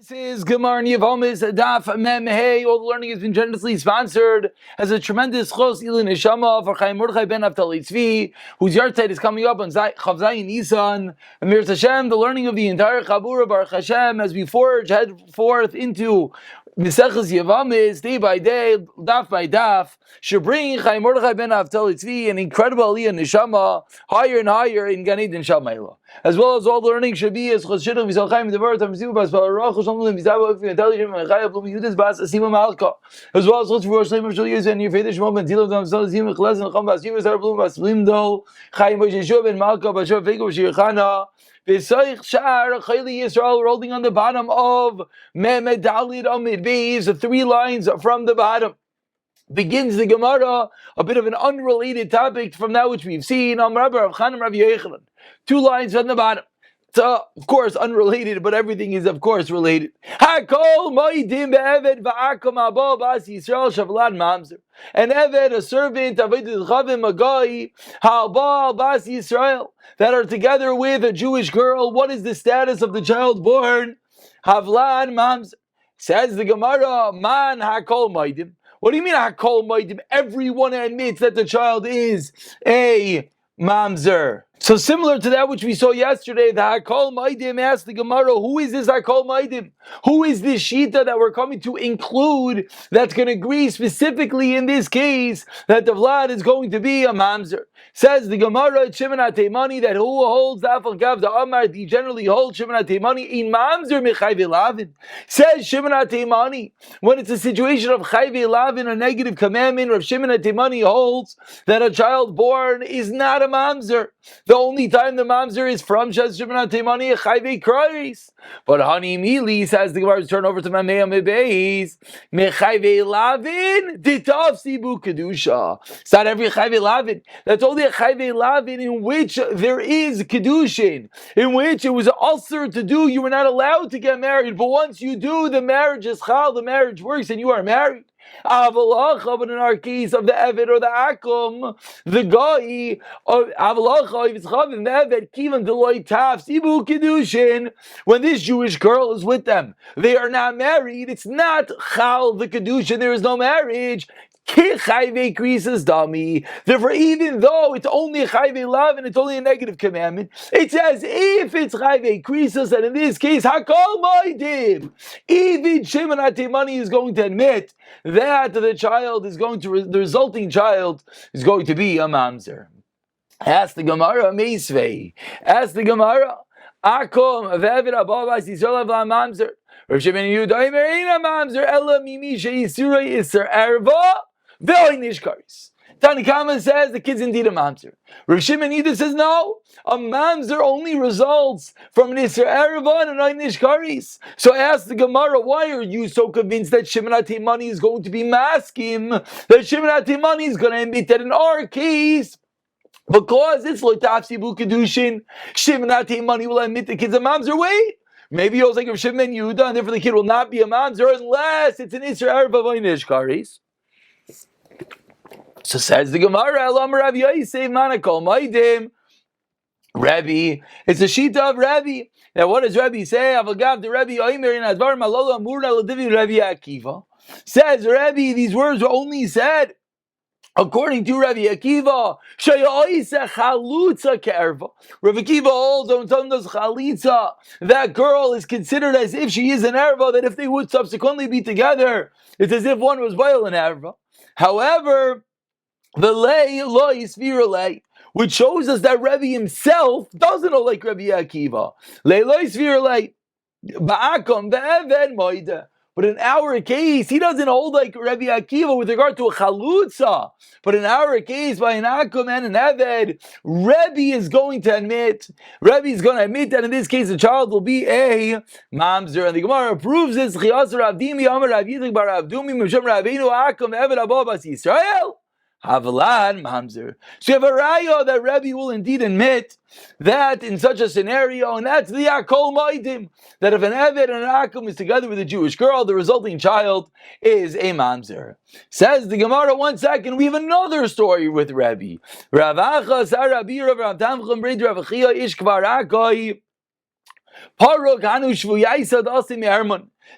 This is Gemara Yevamos Daf Mem Hey. All the learning has been generously sponsored as a tremendous chos ilin neshama for Chaim Mordechai ben Naftali Tzvi, whose yahrzeit is coming up on Chav Zayin Nisan. Amir Hashem, the learning of the entire Chabura Baruch Hashem as we head forth into Meseches Yevamos day by day, daf by daf, should bring Chaim Mordechai ben Naftali Tzvi an incredible aliyah neshama higher and higher in Gan Eden Shamayla. As well as all the learning should be as Chos Shidduch V'Sal Chaim Devar Tamzivu Bas Baruch Shalom V'Zavu V'Intelligent V'Chayah Blum Yudas Bas Asima Malka. As well as Chos V'Rosh Shleim Shal Yuz and your favorite Shmom Ben Tilo Dam Zal Zim Chlas and Cham Bas Yivas Har Blum Bas Limdo Chaim Yeshua Ben Malka Bashar Fego Shirchana. V'Soich Shar Chayli Yisrael rolling on the bottom of Memed Dalid Amid Beis, the 3 lines from the bottom. Begins the Gemara, a bit of an unrelated topic from that which we've seen. Rabbi Rav Chanan Rabbi Yochanan. 2 lines from the bottom. So, of course, unrelated, but everything is, of course, related. Hakol moidim be'eved va'akom abo bas Yisrael shavlad mamzer. An eved, a servant, avedid chavim agai, ha'abal bas Yisrael, that are together with a Jewish girl. What is the status of the child born? Havlad mamzer. Says the Gemara, man hakol moidim. What do you mean hakol moidim? Everyone admits that the child is a mamzer. So similar to that which we saw yesterday, the Hakol Maidim asked the Gemara, who is this Hakol Maidim? Who is this Shita that we're coming to include that's going to agree specifically in this case that the Vlad is going to be a Mamzer? Says the Gemara, Shimon HaTeimani, that who holds the Afal Gav, the Amar, he generally holds Shimon HaTeimani in Mamzer Mechayve Lavin. Says Shimon HaTeimani, when it's a situation of Chayve Lavin, a negative commandment, Rav Shimon HaTeimani holds that a child born is not a Mamzer. The only time the mamzer is from Shas Shimon HaTeimani Chayvei Krois. But Hani Mili says the Gemara turn over to Mamei Mebeis Mechayvei Lavin Ditav Sibu Kedusha. It's not every Chayvei Lavin. That's only a Chayvei Lavin in which there is Kedushin, in which it was ulcer to do. You were not allowed to get married, but once you do, the marriage is chal, the marriage works, and you are married. But in our case of the Eved or the Akum, the Goy of Avalacha, if it's Chavim, the Eved, Kivan Deloy Taf, Sibu Kedushin, when this Jewish girl is with them, they are not married, it's not Chal the Kedushin, there is no marriage. Chayve krisis dami. Therefore, even though it's only a chayve love and it's only a negative commandment, it says if it's chayve krisis, and in this case, hakol moidim, even Shimon HaTeimani is going to admit that the child is going to, the resulting child is going to be a mamzer. Ask the Gemara, Meisvei. Ask the Gemara, Akom ve'eved abavas Yisrael avla mamzer. Rav Shimon Yehuda Omer eina mamzer ela mimi she'yisura yiser erva. Tani Kama says the kid's indeed a mamzer. Rav Shimon Yehuda says no, a mamzer only results from an Isser Ereva and an Einish Karis. So ask the Gemara, why are you so convinced that Shimon HaTeimani is going to be maskim, that Shimon HaTeimani is going to admit that in our case, because it's Loitaf Sibu Kedushin, Shimon HaTeimani will admit the kid's a mamzer? Wait, maybe he was like Rav Shimon Yehuda, and therefore the kid will not be a mamzer unless it's an Isser Ereva and Einish Karis. So says the Gemara, Elam Rabbi Yosef Manakol Maidim. Rabbi, it's a sheet of Rabbi. Now what does Rabbi say? Avagav the Rabbi Omer in Advar Malolo Amurna Ladivi Rabbi Akiva. Says Rabbi, these words were only said according to Rabbi Akiva. Shayoisa Chalutza Kerva. Rabbi Akiva holds on those Chalitza. That girl is considered as if she is an erva, that if they would subsequently be together, it's as if one was boil an erva. However, the lay lo yisvira lay, which shows us that Rebbe himself doesn't know like Rabbi Akiva. Lay lo yisvira lay, ba'akom ve'eved moida. But in our case, he doesn't hold like Rabbi Akiva with regard to a chalutza. But in our case, by an akum and an eved, Rebbe is going to admit that in this case the child will be a mamzer. And the Gemara proves this. Chiyas Ravdimi Amar Rav Yitzchak bar Avdumi Moshe Rabbeinu akum eved abba bas Yisrael. Havlan mamzer. So you have a raya that Rebbe will indeed admit that in such a scenario, and that's the Akol Maidim, that if an Eved and an Akum is together with a Jewish girl, the resulting child is a mamzer. Says the Gemara, 1 second, we have another story with Rebbe. Rav Acha Sar Rabbi Rav Tamcham Brid Rav Chia Ish Kvar Akai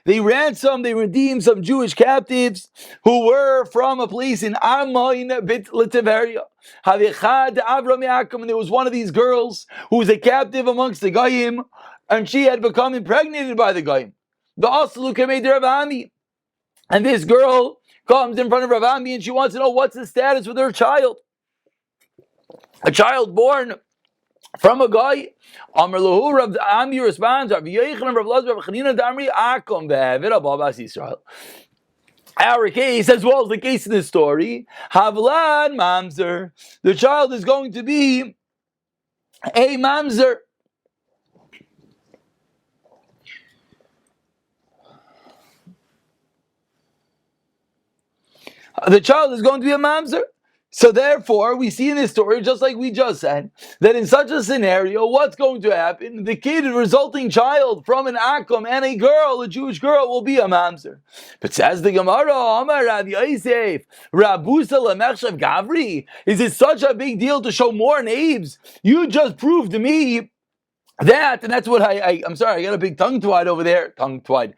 They ransomed, they redeemed some Jewish captives who were from a place in Amoin Bit Litiveria. And there was one of these girls who was a captive amongst the Goyim, and she had become impregnated by the Goyim. The Asalu made Rav Ami. And this girl comes in front of Rav Ami and she wants to know what's the status with her child. A child born from a guy. Amar lahu, Rav Ami responds, Rav Yochanan, Rav Lazar, Rav Chanina Damri, Akom ve'eved ababas Yisrael. Our case, as well as the case in this story, Havlad Mamzer, the child is going to be a Mamzer. The child is going to be a mamzer. So therefore, we see in this story, just like we just said, that in such a scenario, what's going to happen? The kid, the resulting child from an akum and a girl, a Jewish girl, will be a mamzer. But says the Gemara, Amar Rav Yosef, Rabusa lemechshav Gavri, is it such a big deal to show more names? You just proved to me that, and that's what I'm sorry, I got a big tongue-tied over there. Tongue-tied,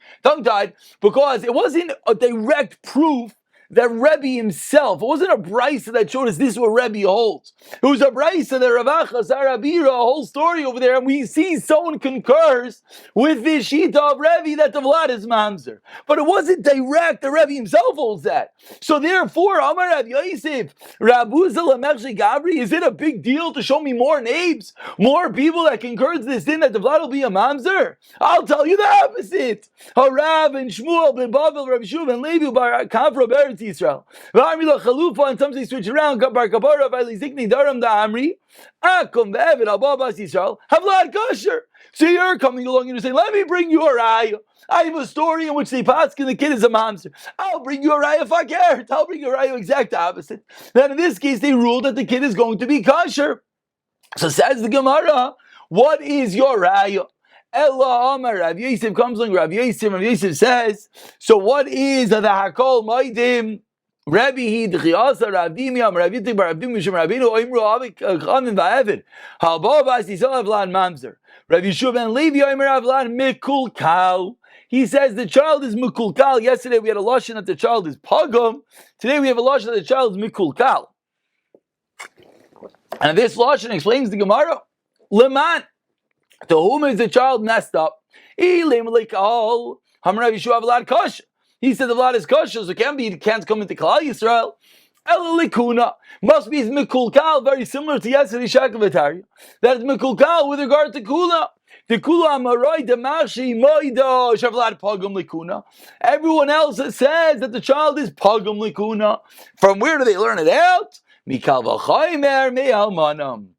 because it wasn't a direct proof that Rebbe himself, it wasn't a brisa that showed us this is what Rebbe holds. It was a brisa that Ravacha, Sarabira, a whole story over there, and we see someone concurs with this shita of Rebbe that the Vlad is mamzer. But it wasn't direct, the Rebbe himself holds that. So therefore, Amar Rav Yosef, Rabuza Lamechshi Gabri, is it a big deal to show me more names? More people that concurs this thing that the Vlad will be a mamzer? I'll tell you the opposite. Harav and Shmuel ben Bavel, Rav Shuv and Levi bar Kavra Beretz Yisrael. And sometimes they switch around. Bar Kabara Vali Zikni Daram da Amri. Akum ve'evid Ababas Yisrael. Havlad kosher. So you're coming along and you're saying, let me bring you a raya. I have a story in which they paskin the kid is a mamzer. I'll bring you a raya if I care. I'll bring you a raya exact opposite. Then in this case, they ruled that the kid is going to be kosher. So says the Gemara, what is your raya? Ella Amar Rav Yosef comes along. Rav Yosef says, so what is the Hakol Maidim? Rabbi Hi D'Chiasa Ravdimi Am Rav Yitzchak Bar Ravdim Mishum Rabbeinu Oimru Avik Chamin Va'Evid Halbo Bas Yisrael Avlan Mamzer Rav Yeshua ben Levi Oimer Avlan Mikulkal. He says the child is Mikulkal. Yesterday we had a lashon that the child is Pagum. Today we have a lashon that the child is Mikulkal. And this lashon explains the Gemara. Leman, to whom is the child messed up? He said the Vlad is kosher, so it can't come into Klal Yisrael. Elalikuna must be mikulkal, very similar to yesterday's shakavatari. That is mikulkal with regard to kula. The kula amarai demashi moida shavlad pagum likuna. Everyone else says that the child is pagum likuna. From where do they learn it out? Mikal v'chaymer me'almanam.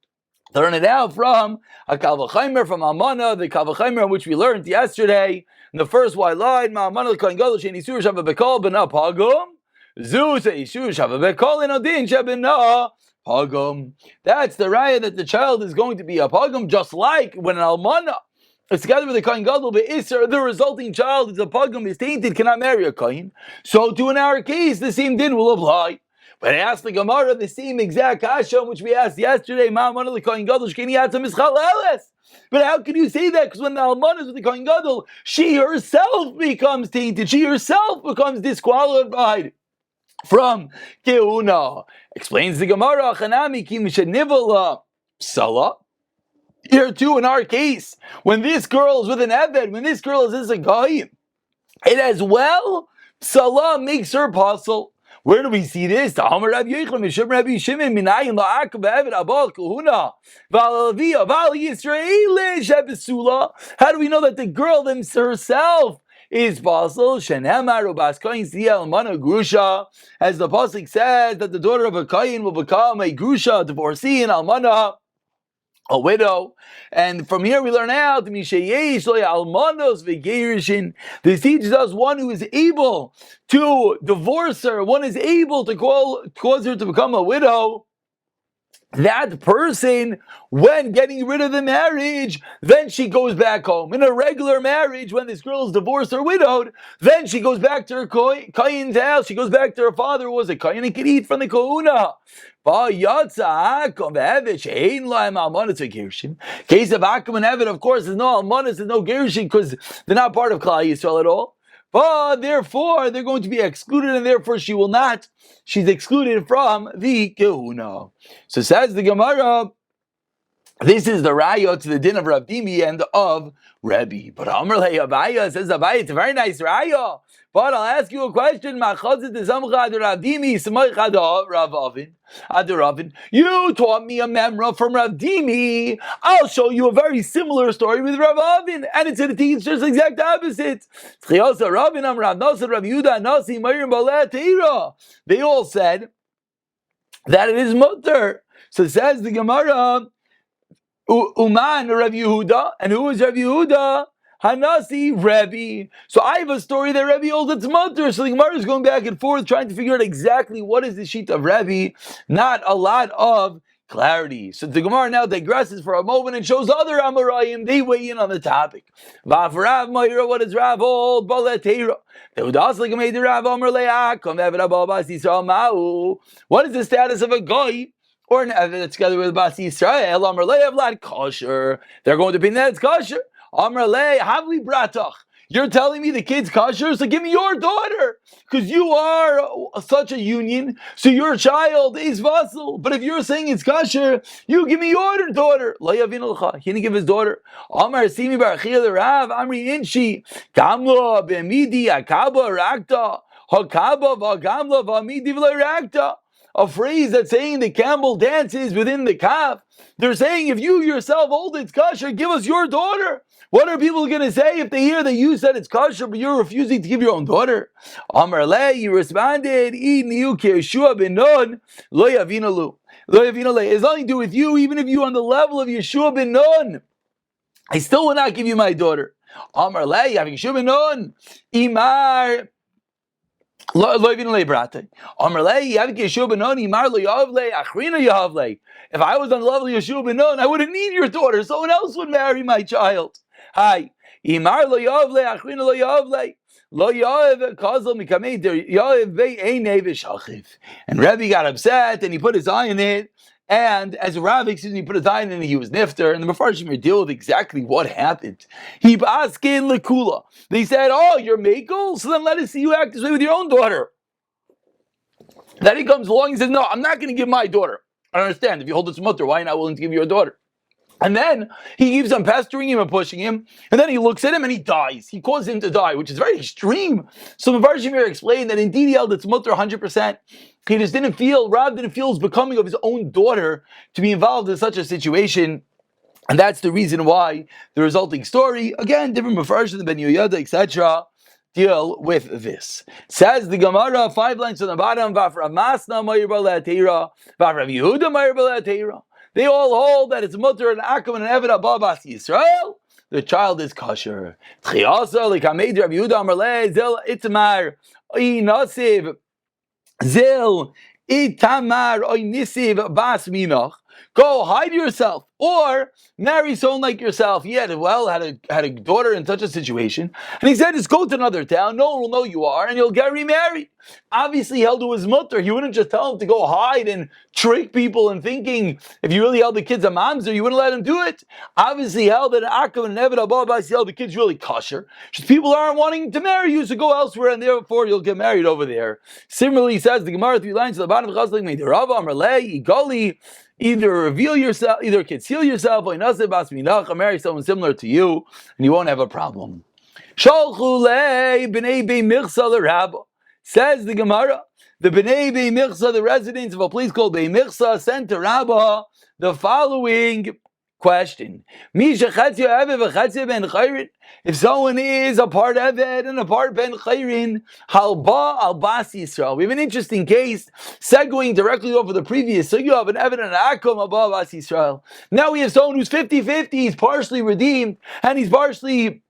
Learn it out from a Kalvachaimer from Almana, the Kalvachaimer which we learned yesterday. In the first white line, Ma'amana l'kohen gadol she'en isur shava bekol b'na pagum. Zu she'isur shava bekol in odin she'b'na pagum. That's the raya that the child is going to be a pagum, just like when an Almana is together with the kohen gadol be'isur, the resulting child is a pagum, is tainted, cannot marry a kohen. So too in our case, the same din will apply. But I asked the Gemara the same exact kasha which we asked yesterday. But how can you say that? Because when the alman is with the kohen gadol, she herself becomes tainted. She herself becomes disqualified from keuna. Explains the Gemara. Here too, in our case, when this girl is with an eved, when this girl is a goyim, it as well, salah makes her apostle. Where do we see this? How do we know that the girl herself is basel? As the pasuk says that the daughter of a kohen will become a grusha, divorcee, and almana, a widow. And from here we learn out this teaches us one who is able to divorce her, one is able to cause her to become a widow. that person, when getting rid of the marriage, then she goes back home. In a regular marriage, when this girl is divorced or widowed, then she goes back to her kohen's house. She goes back to her father, who was a kohen, and can eat from the kahuna. Case of Akum and Evid, of course, there's no almanas, there's no gerushin, because they're not part of Klal Yisrael at all. But therefore, they're going to be excluded, and therefore she will not. She's excluded from the kahuna. So says the Gemara, this is the raya to the din of Rav Dimi and of Rebbe. But Amr le Abaya says, Abaya, it's a very nice raya. But I'll ask you a question. You taught me a memra from Rav Dimi. I'll show you a very similar story with Rav Avin, and it's going to teach just the exact opposite. They all said that it is mutter. So says the Gemara, Uman Rav Yehuda, and who is Rav Yehuda? Hanasi Rebbe. So I have a story that Rebbe holds it's mutter. So the Gemara is going back and forth trying to figure out exactly what is the sheet of Rebbe. Not a lot of clarity. So the Gemara now digresses for a moment and shows other Amoraim. They weigh in on the topic. What does Rav hold? What is the status of a guy or an Eved that's together with Bas Yisrael? Amar le Evlad kosher. They're going to be that it's kosher. Amar le Havli Bratach. You're telling me the kid's kosher, so give me your daughter, because you are such a union, so your child is vassal. But if you're saying it's kosher, you give me your daughter. He didn't give his daughter. Amar Simi Barachia the Rav Amri Inshi Gamla B'Midi Akaba Rakta Hakaba V'Gamla V'Amidi V'Rakta. A phrase that's saying the camel dances within the calf. They're saying if you yourself hold it's kosher, give us your daughter. What are people going to say if they hear that you said it's kosher, but you're refusing to give your own daughter? Amar le, you responded, Yeshua ben Nun, lo yavina lu. Lo yavina le. It's nothing to do with you, even if you're on the level of Yeshua ben Nun. I still will not give you my daughter. Amar le, Yeshua ben Nun, Imar. If I was on the level of Yeshua ben Nun, I wouldn't need your daughter. Someone else would marry my child. Hi. And Rebbe got upset and he put his eye in it. And as a Rav, he put his eye in it and he was nifter. And the Mefarshim deal with exactly what happened. He baskin lekula. They said, "Oh, you're Makel? So then let us see you act this way with your own daughter." Then he comes along and says, "No, I'm not going to give my daughter." I understand. If you hold this mutter, why are you not willing to give your daughter? And then he keeps on pestering him and pushing him. And then he looks at him and he dies. He causes him to die, which is very extreme. So Mefarshim here explained that indeed he held it's mutter 100%. He just didn't feel, Rav didn't feel it was becoming of his own daughter to be involved in such a situation. And that's the reason why the resulting story, again, different Mefarshim, Ben Yoyada, etc., deal with this. Says the Gemara, 5 lines on the bottom, Vafra Masna Mayir Balatera, Vafra Yehuda Mayir Balatera. They all hold that it's mutter and akum and eved above Bas Yisrael. The child is kosher. Tchiasa likamed Rav Yehuda Amar le Zil Itmar Inasiv Zil Itamar Oinisiv Bas Minach. Go hide yourself, or marry someone like yourself. He had a daughter in such a situation, and he said, "Just go to another town. No one will know you are, and you'll get remarried." Obviously, he held to his mutter. He wouldn't just tell him to go hide and trick people and thinking if you really held the kids a mamzer, you wouldn't let him do it. Obviously, he held that Akum and Nevid Abba held the kids really kosher. Just people aren't wanting to marry you, so go elsewhere, and therefore you'll get married over there. Similarly, he says the Gemara 3 lines to the bottom of Chazlik made Rava Amarle Igali. Either reveal yourself, either conceal yourself, or marry someone similar to you, and you won't have a problem. Says the Gemara, the Bnei Bey Michsa, the residents of a place called Bey Michsa, sent to Rabbah the following question. If someone is a part Eved and a part Ben Chayrin, Halba al Bas Yisrael. We have an interesting case, segueing directly over the previous. So you have an Eved and an Akum above Bas Yisrael. Now we have someone who's 50-50, he's partially redeemed, and he's partially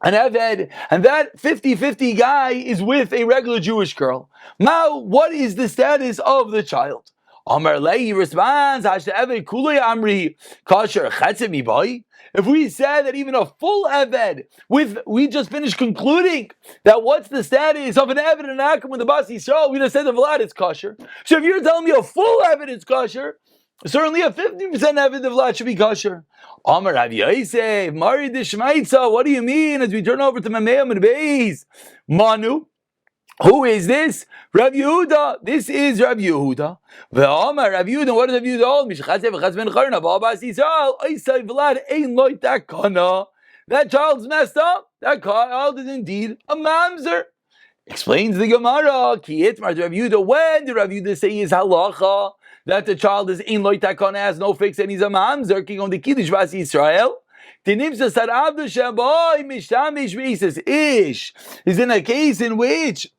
an Eved, and that 50-50 guy is with a regular Jewish girl. Now, what is the status of the child? Amar Lei responds, Hashta Eved Kulei Amri Kasher Chetzim Ibai. If we said that even a full Eved, we just finished concluding that what's the status of an Eved and an Akim with the Bas Yisrael, we just said the Vlad is kosher. So if you're telling me a full Eved is kosher, certainly a 50% Eved of Vlad should be kosher. Amar Rav Yosef, Mari Dishmaitza, what do you mean as we turn over to Mameim and Beis? Manu. Who is this? Rav Yehuda. This is Rav Yehuda. Ve'amar Rav Yehuda. What does Rav Yehuda hold? Mishchatzev v'chatz ben charna ba'abas Yisrael. Oisay v'lad ein loit that kana. That child's messed up. That child is indeed a mamzer. Explains the Gemara. Ki itmar Rav Yehuda. When did Rav Yehuda say his halacha that the child is ein loit that kana, has no fix, and he's a mamzer? Ki on the kiddush bas Yisrael. Tinimsa sarabdu shaboy mishtamish v'isas ish is in a case in which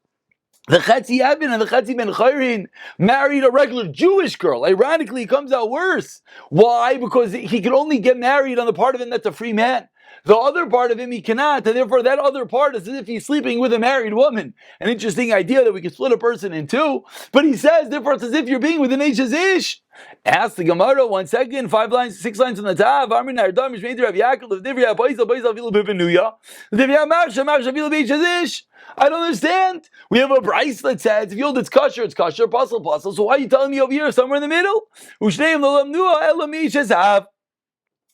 the Chetzi Eben and the Chetzi Ben Chayrin married a regular Jewish girl. Ironically, it comes out worse. Why? Because he can only get married on the part of him that's a free man. The other part of him he cannot, and therefore that other part is as if he's sleeping with a married woman. An interesting idea that we could split a person in two. But he says, therefore it's as if you're being with an Ish. Ask the Gemara 1 second, 5 lines, 6 lines on the top. I don't understand. We have a brace that says if you hold it's kosher, puzzle. So why are you telling me over here somewhere in the middle?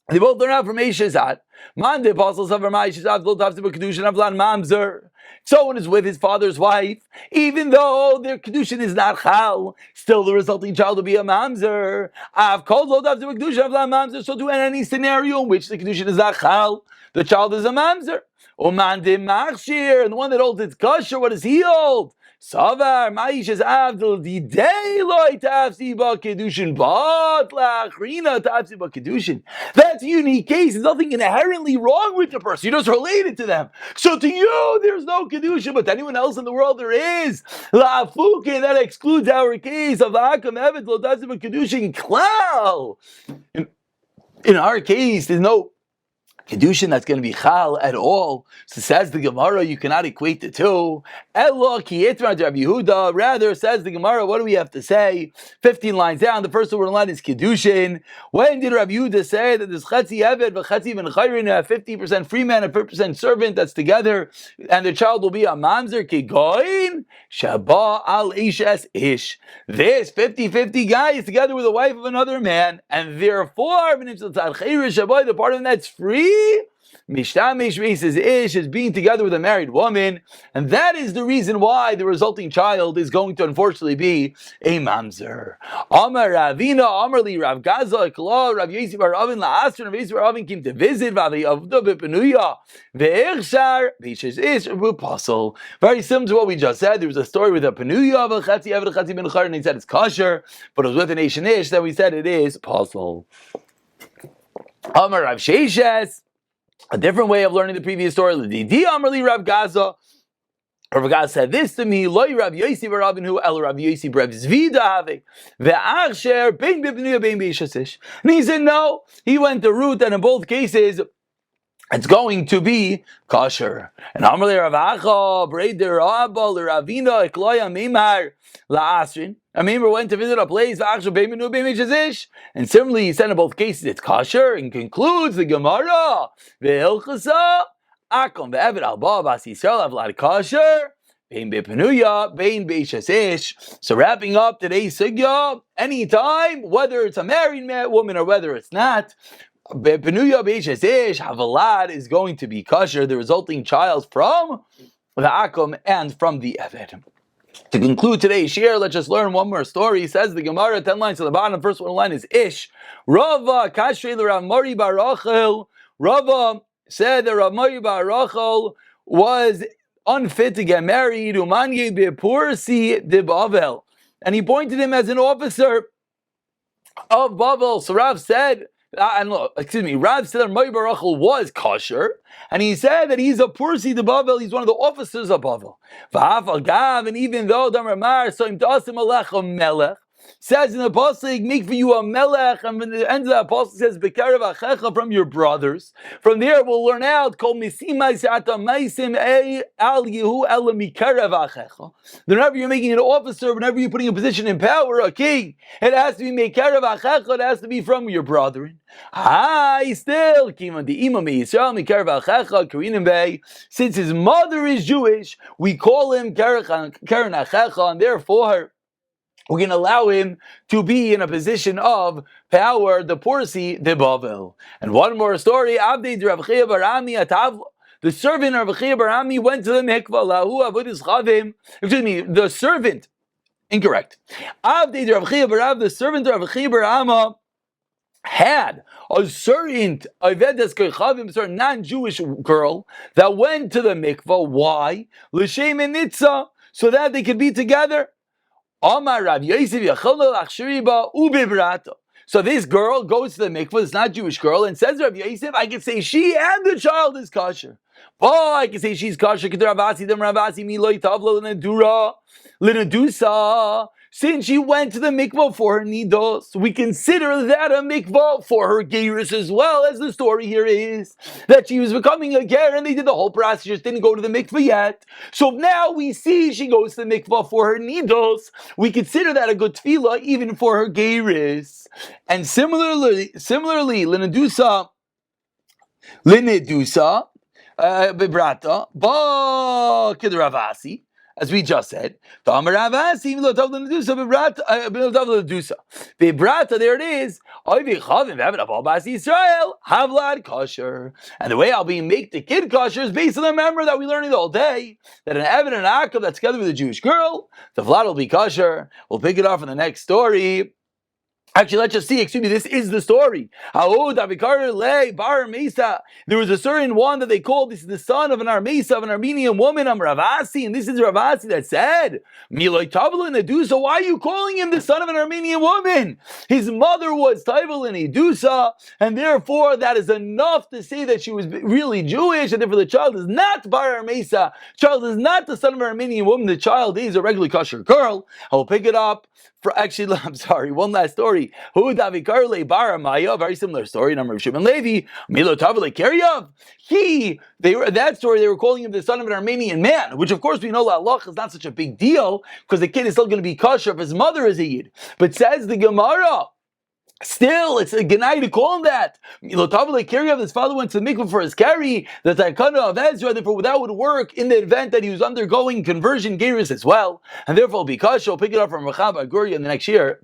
They both learn out from Eishazat. Mande apostles of Eishazat don't have to be kedushin avlan mamzer. Someone is with his father's wife, even though their kedushin is not chal, still the resulting child will be a mamzer. I've called don't have to be kedushin avlan mamzer. So to any scenario in which the kedushin is not chal, the child is a mamzer. Umande machshir, and the one that holds its kosher, what does he hold? Savar Maish is Abdul the daylight Tafsiba Kedushin but Lachrina Tafsiba Kedushin. That's a unique case. There's nothing inherently wrong with the person. You're just related to them. So to you, there's no Kedushin, but to anyone else in the world there is. La'afuke, that excludes our case of La'akam Evet Lo Tafsiba Kedushin Klal. In our case, there's no Kedushin that's going to be chal at all. So says the Gemara, you cannot equate the two. Elo ki yitmar Rabbi Yehuda. Rather, says the Gemara, what do we have to say? 15 lines down. The first word line is Kedushin. When did Rabbi Yehuda say that this chetzi eved v'chetzi ben chayrin, a 50% free man and 50% servant that's together, and the child will be a mamzer ki goin shaba al ishes ish. This 50-50 guy is together with the wife of another man, and therefore the part of him that's free. Mishtamish Ish is being together with a married woman, and that is the reason why the resulting child is going to unfortunately be a mamzer. Amar Ravina, Amar Li Rav Gaza, Ekla, Rav Yosef Bar Avin La'asr, Rav Yosef Bar Avin came to visit Vavi Avda Bepenuya, Ve'echshar, Vishes Ish, Apostle. Very similar to what we just said. There was a story with a Penuya of a Chatzi Eved Chatzi Ben Char, and he said it's kosher, but it was with an Nation Ish that we said it is Apostle. Amar Rav Sheishes, a different way of learning the previous story. L'didi Amar Li Rav Gaza. Rav Gaza said this to me: Loi Rav Yosef Bar Avinu El Rav Yosef Bar Zvida Have Ve'achsher Bein B'Pnuya Bein B'Ishasish. And he said no. He went the route, and in both cases, it's going to be kosher. And Amar Li Rav Acha Breider Abba L'Ravina Ekloya Meimar LaAsrin. A member went to visit a place, and similarly he said in both cases it's kosher, and concludes the Gemara, Ve'ilchasa, Akom ve'evet al ba bas Yisrael avlad kosher, Bein be'penuya, bein be'ishasish. So wrapping up today's sugya, anytime, whether it's a married woman or whether it's not, be'penuya be'ishasish, havalad is going to be kosher, the resulting child from the Akom and from the Eved. To conclude today's share, let's just learn one more story. Says the Gemara, 10 lines to the bottom. The first one line is Ish. Rava kashrei l'Rav Mori bar Rachel. Rava said that Rav Mori bar Rachel was unfit to get married. Umanye bepursi de Bavel, and he pointed him as an officer of Bavel. So Rav said, Rav said that Mori bar Rachel was kosher, and he said that he's a Pursi de Bavel, he's one of the officers of Bavel. And even though Damar Mar Soim Tasim Alecha Melech, says in the pasuk, make for you a melech, and when the end of that pasuk says, Bekarev achecha, from your brothers. From there we'll learn out, Kol misimai se'ata maisim al yehu ela mikarev achecha. Whenever you're making an officer, whenever you're putting a position in power, a king, it has to be mikarev achecha, it has to be from your brethren. Still, Kiman the Imam Yisrael mikarev achecha, Karinim Bey, since his mother is Jewish, we call him Karen Achecha, and therefore we're going to allow him to be in a position of power, the Porsi de Bavel. And one more story, Abdei Rav Chia Barami Atavla. The servant of Rav Chia Barami went to the mikvah, lahu avodis chavim. Excuse me, the servant, incorrect. Abdei Rav Chia Barav, the servant of Rav Chia Barama, had a certain non-Jewish girl that went to the mikvah. Why? L'shem nitza, so that they could be together. Amar Rav Yosef Yachol Lachshiriba Ubibrata. So this girl goes to the mikvah, it's not a Jewish girl, and says Rav Yosef, I can say she and the child is kosher. Oh, I can say she's kosher. Since she went to the mikvah for her nidos, we consider that a mikvah for her gerus as well, as the story here is that she was becoming a ger and they did the whole process, just didn't go to the mikvah yet. So now we see she goes to the mikvah for her nidos. We consider that a good tefillah even for her gerus. And similarly, linedusa, bebrata, ba kidravasi. As we just said, there it is. Havlad kosher. And the way I'll be make the kid kosher is based on the member that we learned all day, that an Evan and Akab that's together with a Jewish girl, the Vlad will be kosher. We'll pick it off in the next story. Actually, let's just see. Excuse me, this is the story. There was a certain one that they called, this is the son of an Armesa, of an Armenian woman, Ravasi, and this is Ravasi that said, so why are you calling him the son of an Armenian woman? His mother was Taival and Edusa, and therefore that is enough to say that she was really Jewish, and therefore the child is not Bar Armesa, child is not the son of an Armenian woman, the child is a regular kosher girl. I will pick it up. I'm sorry, one last story. Very similar story. Number of Shimon Levi. That story, they were calling him the son of an Armenian man, which of course we know Allah is not such a big deal, because the kid is still going to be kosher if his mother is a Yid. But says the Gemara, still, it's a genai to call him that. His father went to the mikvah for his carry, the Takana of Ezra, therefore that would work in the event that he was undergoing conversion gerus as well, and therefore because she'll pick it up from Rachab Aguri in the next year.